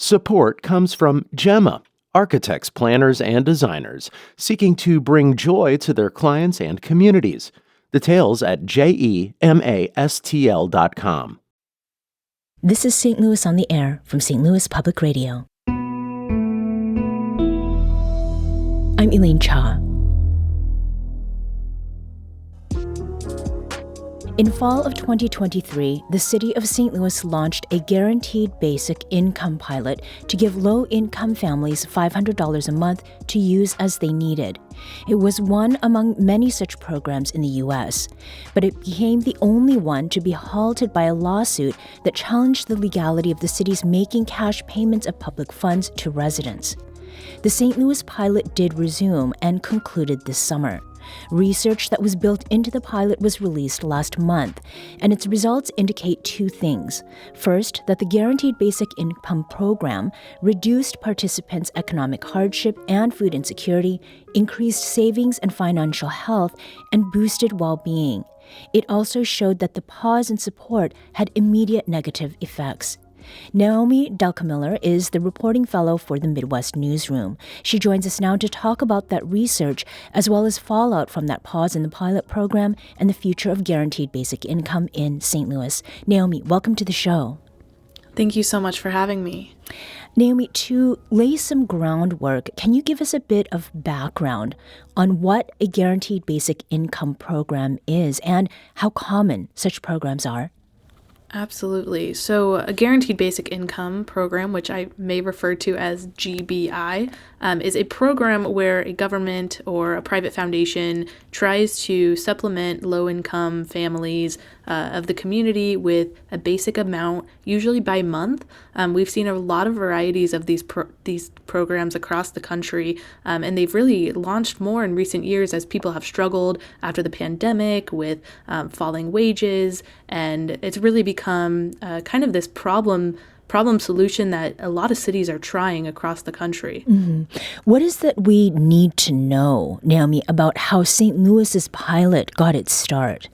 Support comes from Gemma, architects, planners, and designers seeking to bring joy to their clients and communities. Details at gemastl.com. This is St. Louis on the Air from St. Louis Public Radio. I'm Elaine Cha. In fall of 2023, the city of St. Louis launched a guaranteed basic income pilot to give low-income families $500 a month to use as they needed. It was one among many such programs in the U.S., but it became the only one to be halted by a lawsuit that challenged the legality of the city's making cash payments of public funds to residents. The St. Louis pilot did resume and concluded this summer. Research that was built into the pilot was released last month, and its results indicate two things. First, that the Guaranteed Basic Income Program reduced participants' economic hardship and food insecurity, increased savings and financial health, and boosted well-being. It also showed that the pause in support had immediate negative effects. Naomi Delkamiller is the reporting fellow for the Midwest Newsroom. She joins us now to talk about that research, as well as fallout from that pause in the pilot program and the future of guaranteed basic income in St. Louis. Naomi, welcome to the show. Thank you so much for having me. Naomi, to lay some groundwork, can you give us a bit of background on what a guaranteed basic income program is and how common such programs are? Absolutely. So a guaranteed basic income program, which I may refer to as GBI, is a program where a government or a private foundation tries to supplement low-income families of the community with a basic amount, usually by month. We've seen a lot of varieties of these programs across the country, and they've really launched more in recent years as people have struggled after the pandemic with falling wages, and it's really become kind of this problem solution that a lot of cities are trying across the country. Mm-hmm. What is that we need to know, Naomi, about how St. Louis's pilot got its start?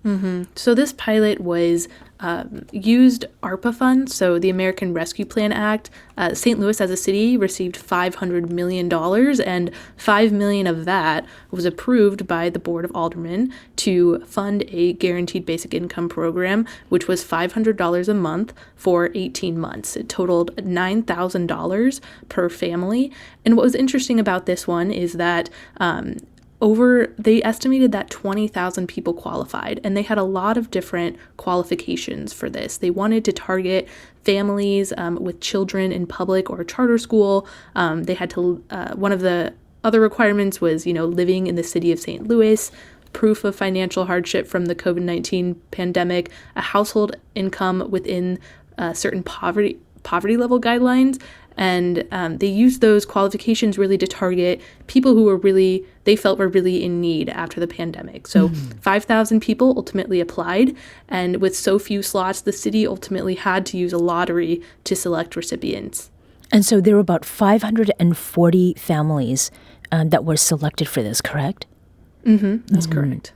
Mm-hmm. So this pilot was used ARPA funds, so the American Rescue Plan Act. St. Louis as a city received $500 million, and $5 million of that was approved by the Board of Aldermen to fund a guaranteed basic income program, which was $500 a month for 18 months. It totaled $9,000 per family. And what was interesting about this one is that they estimated that 20,000 people qualified, and they had a lot of different qualifications for this. They wanted to target families with children in public or charter school. They had to, one of the other requirements was, living in the city of St. Louis, proof of financial hardship from the COVID-19 pandemic, a household income within certain poverty level guidelines. And they used those qualifications really to target people who they felt were really in need after the pandemic. So 5,000 people ultimately applied, and with so few slots, the city ultimately had to use a lottery to select recipients. And so there were about 540 families that were selected for this, correct? Mm-hmm. That's correct.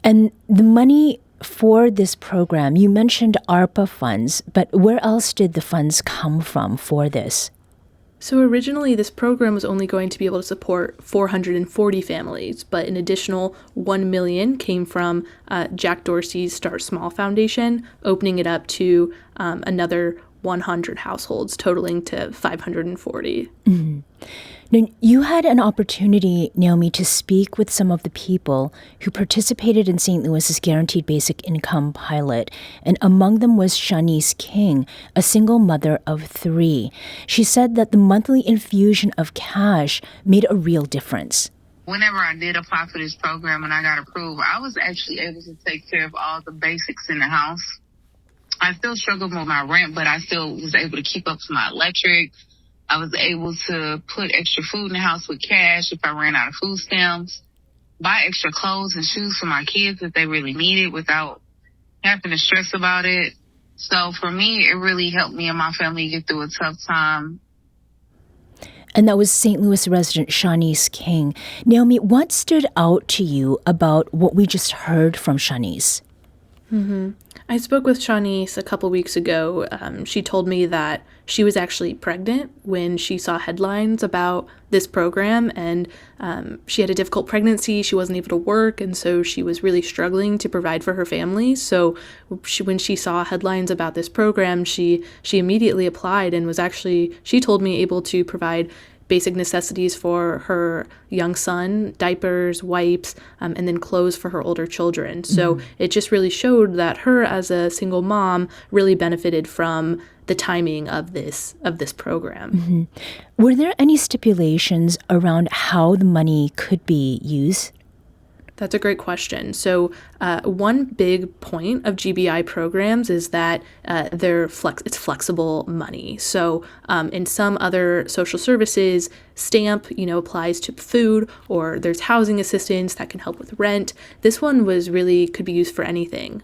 And the money for this program, you mentioned ARPA funds, but where else did the funds come from for this? So originally, this program was only going to be able to support 440 families, but an additional $1 million came from Jack Dorsey's Start Small Foundation, opening it up to another 100 households, totaling to 540. Mm-hmm. Now, you had an opportunity, Naomi, to speak with some of the people who participated in St. Louis's Guaranteed Basic Income pilot, and among them was Shanice King, a single mother of 3. She said that the monthly infusion of cash made a real difference. Whenever I did apply for this program and I got approved, I was actually able to take care of all the basics in the house. I still struggled with my rent, but I still was able to keep up to my electric. I was able to put extra food in the house with cash if I ran out of food stamps, buy extra clothes and shoes for my kids if they really needed without having to stress about it. So for me, it really helped me and my family get through a tough time. And that was St. Louis resident Shanice King. Naomi, what stood out to you about what we just heard from Shanice? I spoke with Shawnice a couple weeks ago. She told me that she was actually pregnant when she saw headlines about this program, and she had a difficult pregnancy. She wasn't able to work, and so she was really struggling to provide for her family. So when she saw headlines about this program, she immediately applied and was actually, she told me, able to provide basic necessities for her young son, diapers, wipes, and then clothes for her older children. So it just really showed that her, as a single mom, really benefited from the timing of this program. Were there any stipulations around how the money could be used? That's a great question. So one big point of GBI programs is that it's flexible money. So in some other social services, STAMP, applies to food, or there's housing assistance that can help with rent. This one could be used for anything.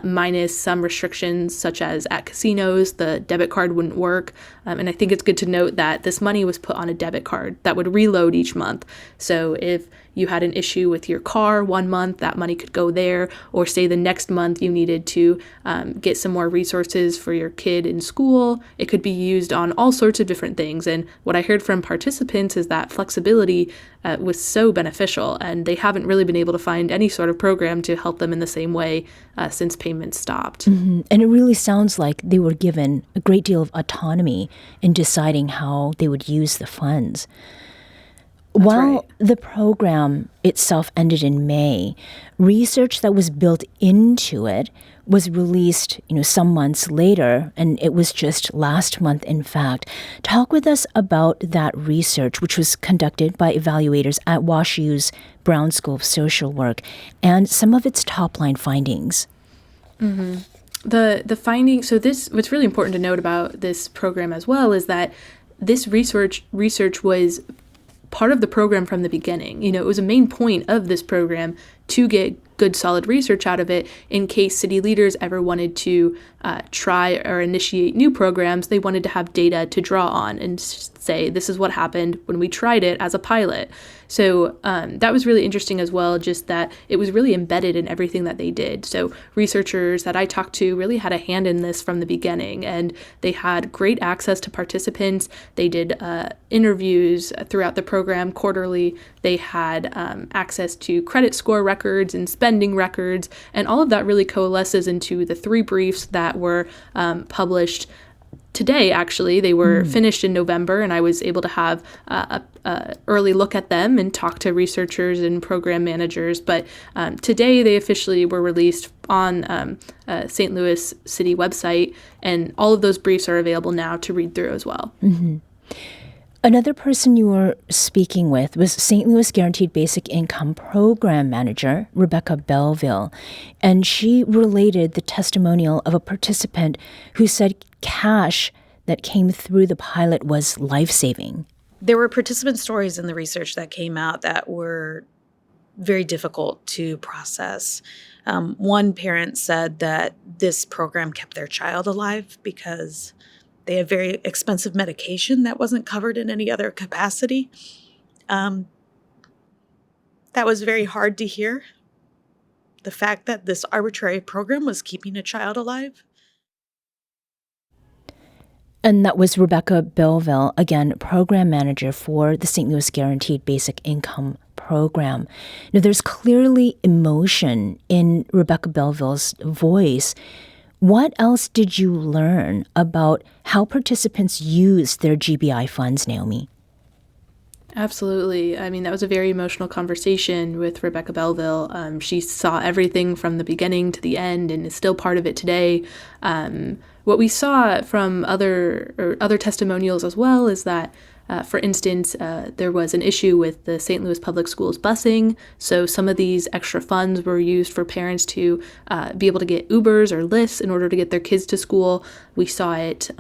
Minus some restrictions, such as at casinos, the debit card wouldn't work. And I think it's good to note that this money was put on a debit card that would reload each month. So if you had an issue with your car one month, that money could go there, or say the next month you needed to get some more resources for your kid in school. It could be used on all sorts of different things. And what I heard from participants is that flexibility was so beneficial, and they haven't really been able to find any sort of program to help them in the same way since payments stopped. And it really sounds like they were given a great deal of autonomy in deciding how they would use the funds. While the program itself ended in May, research that was built into it was released, some months later, and it was just last month, in fact. Talk with us about that research, which was conducted by evaluators at WashU's Brown School of Social Work, and some of its top-line findings. The findings, so what's really important to note about this program as well is that this research was part of the program from the beginning. It was a main point of this program to get good, solid research out of it in case city leaders ever wanted to try or initiate new programs. They wanted to have data to draw on and say, this is what happened when we tried it as a pilot. So that was really interesting as well, just that it was really embedded in everything that they did. So researchers that I talked to really had a hand in this from the beginning, and they had great access to participants. They did interviews throughout the program quarterly. They had access to credit score records and spending records, and all of that really coalesces into the 3 briefs that were published today. Actually, they were finished in November, and I was able to have a early look at them and talk to researchers and program managers. But today they officially were released on St. Louis City website, and all of those briefs are available now to read through as well. Another person you were speaking with was St. Louis Guaranteed Basic Income Program Manager, Rebecca Belleville, and she related the testimonial of a participant who said cash that came through the pilot was life-saving. There were participant stories in the research that came out that were very difficult to process. One parent said that this program kept their child alive because they had very expensive medication that wasn't covered in any other capacity. That was very hard to hear. The fact that this arbitrary program was keeping a child alive. And that was Rebecca Belleville, again, program manager for the St. Louis Guaranteed Basic Income Program. Now, there's clearly emotion in Rebecca Belleville's voice. What else did you learn about how participants use their GBI funds, Naomi? Absolutely. I mean, that was a very emotional conversation with Rebecca Belleville. She saw everything from the beginning to the end and is still part of it today. What we saw from other testimonials as well is that, for instance, there was an issue with the St. Louis Public Schools busing. So some of these extra funds were used for parents to be able to get Ubers or Lyfts in order to get their kids to school. We saw it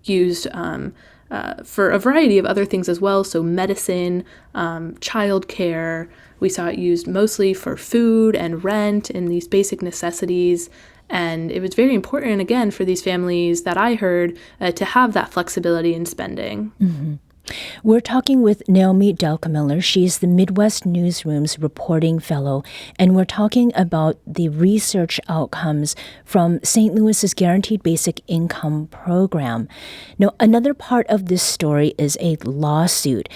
used for a variety of other things as well. So medicine, childcare. We saw it used mostly for food and rent and these basic necessities. And it was very important, again, for these families that I heard to have that flexibility in spending. We're talking with Naomi Delkamiller. She's the Midwest Newsroom's reporting fellow, and we're talking about the research outcomes from St. Louis's Guaranteed Basic Income program. Now, another part of this story is a lawsuit,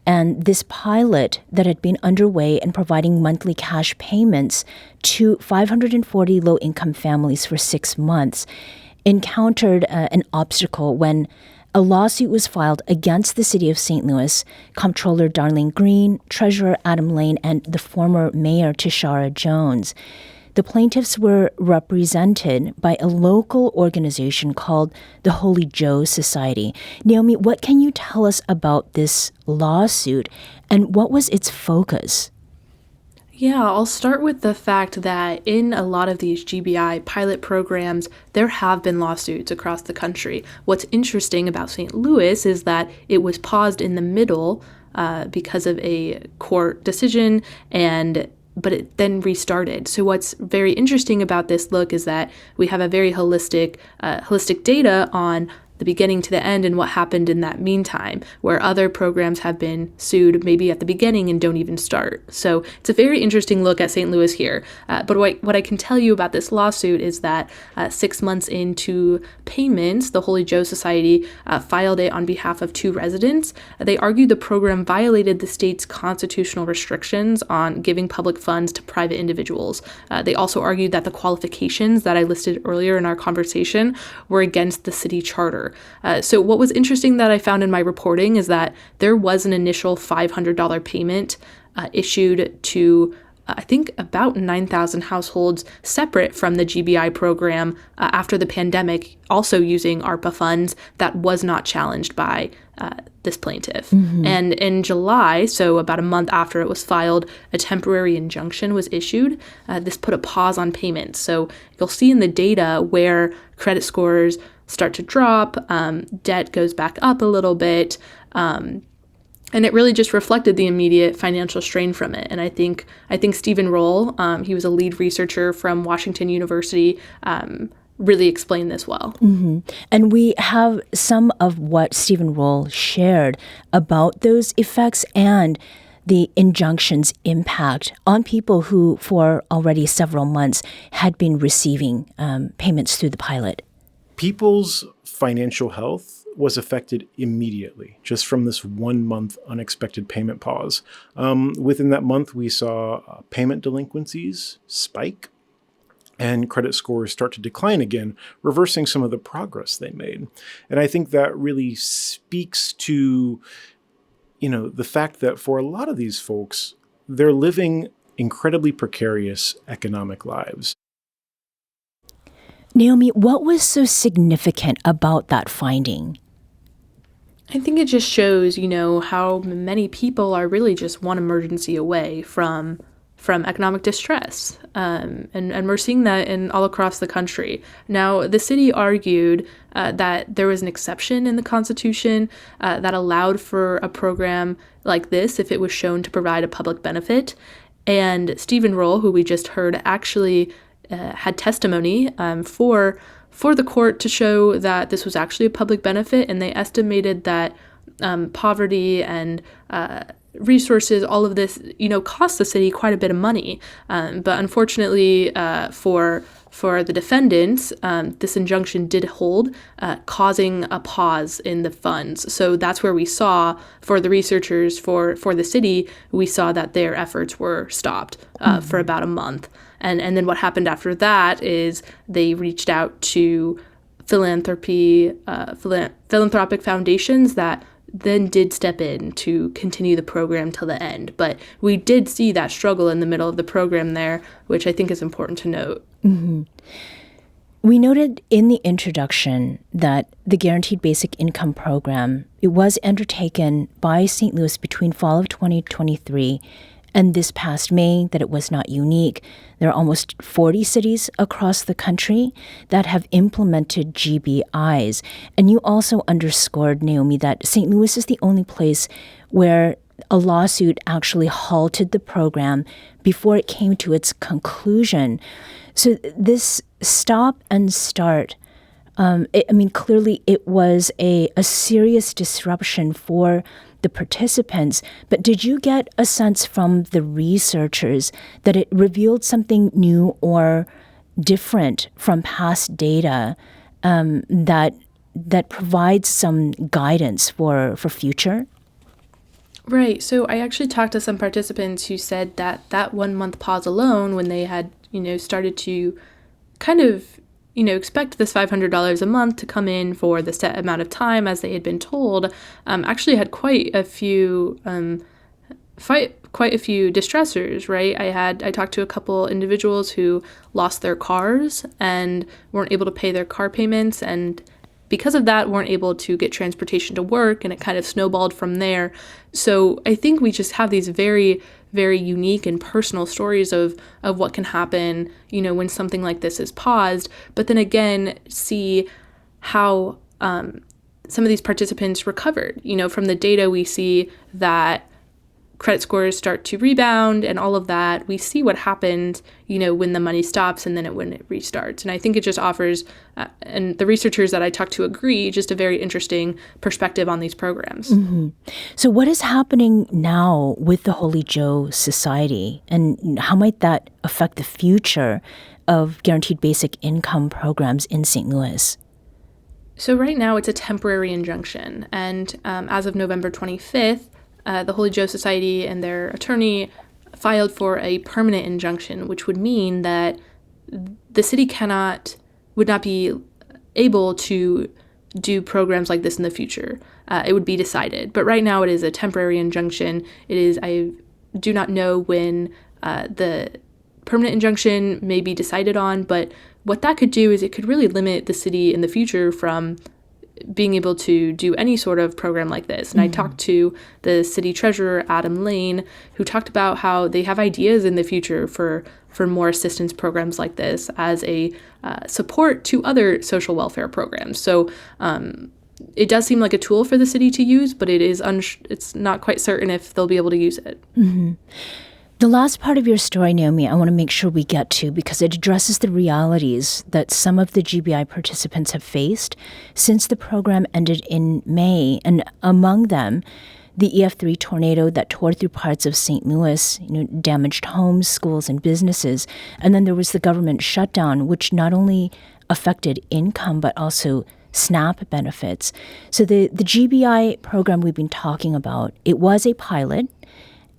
and this pilot that had been underway and providing monthly cash payments to 540 low-income families for 6 months encountered an obstacle when a lawsuit was filed against the city of St. Louis, Comptroller Darlene Green, Treasurer Adam Lane, and the former Mayor Tishaura Jones. The plaintiffs were represented by a local organization called the Holy Joe Society. Naomi, what can you tell us about this lawsuit, and what was its focus? Yeah, I'll start with the fact that in a lot of these GBI pilot programs, there have been lawsuits across the country. What's interesting about St. Louis is that it was paused in the middle because of a court decision, but it then restarted. So what's very interesting about this look is that we have a very holistic data on the beginning to the end and what happened in that meantime, where other programs have been sued maybe at the beginning and don't even start. So it's a very interesting look at St. Louis here. But what I can tell you about this lawsuit is that 6 months into payments, the Holy Joe Society filed it on behalf of 2 residents. They argued the program violated the state's constitutional restrictions on giving public funds to private individuals. They also argued that the qualifications that I listed earlier in our conversation were against the city charter. So what was interesting that I found in my reporting is that there was an initial $500 payment issued to, I think, about 9,000 households separate from the GBI program after the pandemic, also using ARPA funds that was not challenged by this plaintiff. Mm-hmm. And in July, so about a month after it was filed, a temporary injunction was issued. This put a pause on payments. So you'll see in the data where credit scores start to drop, debt goes back up a little bit, and it really just reflected the immediate financial strain from it. And I think Stephen Roll, he was a lead researcher from Washington University, really explained this well. Mm-hmm. And we have some of what Stephen Roll shared about those effects and the injunction's impact on people who, for already several months, had been receiving payments through the pilot. People's financial health was affected immediately, just from this 1 month unexpected payment pause. Within that month, we saw payment delinquencies spike and credit scores start to decline again, reversing some of the progress they made. And I think that really speaks to, the fact that for a lot of these folks, they're living incredibly precarious economic lives. Naomi, what was so significant about that finding? I think it just shows, how many people are really just one emergency away from economic distress. And we're seeing that all across the country. Now, the city argued that there was an exception in the Constitution that allowed for a program like this if it was shown to provide a public benefit. And Stephen Roll, who we just heard, actually had testimony for the court to show that this was actually a public benefit, and they estimated that poverty and resources, all of this, cost the city quite a bit of money. But unfortunately, for the defendants, this injunction did hold, causing a pause in the funds. So that's where we saw, for the researchers, for the city, we saw that their efforts were stopped for about a month. And then what happened after that is they reached out to philanthropic foundations that then did step in to continue the program till the end. But we did see that struggle in the middle of the program there, which I think is important to note. Mm-hmm. We noted in the introduction that the Guaranteed Basic Income program, it was undertaken by St. Louis between fall of 2023 and this past May, that it was not unique. There are almost 40 cities across the country that have implemented GBIs. And you also underscored, Naomi, that St. Louis is the only place where a lawsuit actually halted the program before it came to its conclusion. So this stop and start Clearly it was a serious disruption for the participants, but did you get a sense from the researchers that it revealed something new or different from past data that provides some guidance for future? Right. So I actually talked to some participants who said that 1 month pause alone, when they had, started to kind of, expect this $500 a month to come in for the set amount of time as they had been told, actually had quite a few distressors, right? I talked to a couple individuals who lost their cars and weren't able to pay their car payments, and because of that weren't able to get transportation to work, and it kind of snowballed from there. So I think we just have these very, very unique and personal stories of what can happen, when something like this is paused. But then again, see how some of these participants recovered. From the data we see that credit scores start to rebound and all of that. We see what happens, when the money stops and then when it restarts. And I think it just offers, and the researchers that I talked to agree, just a very interesting perspective on these programs. Mm-hmm. So what is happening now with the Holy Joe Society, and how might that affect the future of guaranteed basic income programs in St. Louis? So right now it's a temporary injunction. And as of November 25th, the Holy Joe Society and their attorney filed for a permanent injunction, which would mean that the city would not be able to do programs like this in the future. It would be decided. But right now it is a temporary injunction. I do not know when the permanent injunction may be decided on, but what that could do is it could really limit the city in the future from being able to do any sort of program like this. And I talked to the city treasurer, Adam Lane, who talked about how they have ideas in the future for more assistance programs like this as a support to other social welfare programs. So it does seem like a tool for the city to use, but it's not quite certain if they'll be able to use it. Mm-hmm. The last part of your story, Naomi, I want to make sure we get to, because it addresses the realities that some of the GBI participants have faced since the program ended in May. And among them, the EF3 tornado that tore through parts of St. Louis, damaged homes, schools, and businesses. And then there was the government shutdown, which not only affected income, but also SNAP benefits. So the GBI program we've been talking about, it was a pilot,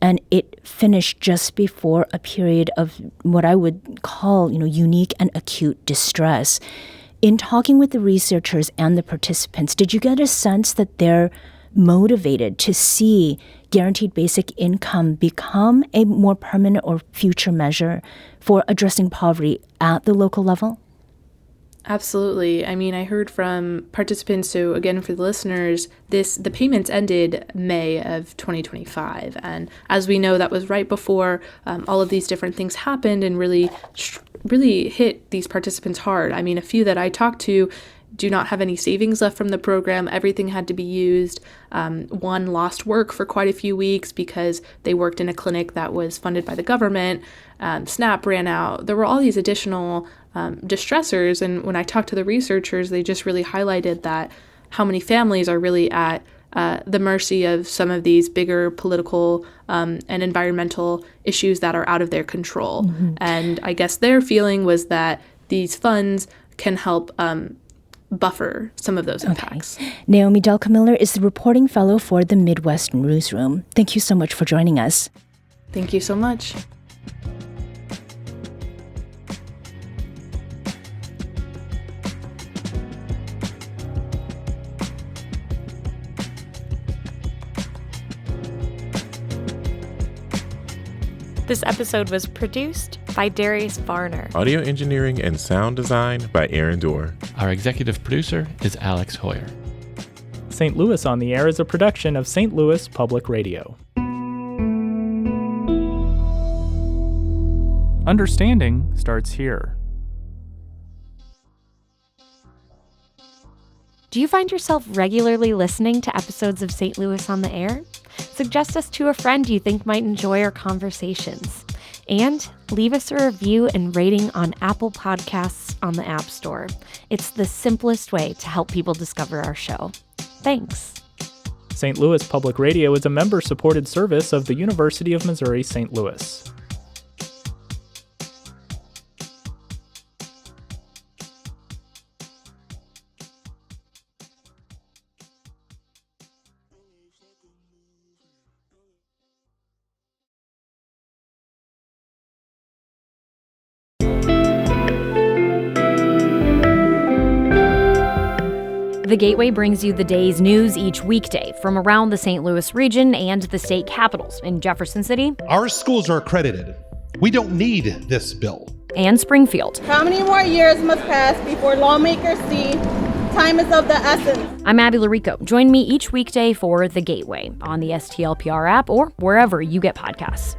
and it finished just before a period of what I would call, unique and acute distress. In talking with the researchers and the participants, did you get a sense that they're motivated to see guaranteed basic income become a more permanent or future measure for addressing poverty at the local level? Absolutely. I heard from participants, so again, for the listeners, the payments ended May of 2025. And as we know, that was right before all of these different things happened and really hit these participants hard. A few that I talked to do not have any savings left from the program. Everything had to be used. One lost work for quite a few weeks because they worked in a clinic that was funded by the government. SNAP ran out. There were all these additional distressors. And when I talked to the researchers, they just really highlighted that how many families are really at the mercy of some of these bigger political and environmental issues that are out of their control. Mm-hmm. And I guess their feeling was that these funds can help buffer some of those impacts. Okay. Naomi Delkamiller is the reporting fellow for the Midwest Newsroom. Thank you so much for joining us. Thank you so much. This episode was produced by Darius Varner. Audio engineering and sound design by Aaron Dorr. Our executive producer is Alex Hoyer. St. Louis on the Air is a production of St. Louis Public Radio. Understanding starts here. Do you find yourself regularly listening to episodes of St. Louis on the Air? Suggest us to a friend you think might enjoy our conversations. And leave us a review and rating on Apple Podcasts on the App Store. It's the simplest way to help people discover our show. Thanks. St. Louis Public Radio is a member-supported service of the University of Missouri St. Louis. The Gateway brings you the day's news each weekday from around the St. Louis region and the state capitals in Jefferson City. Our schools are accredited. We don't need this bill. And Springfield. How many more years must pass before lawmakers see time is of the essence? I'm Abby Larico. Join me each weekday for The Gateway on the STLPR app or wherever you get podcasts.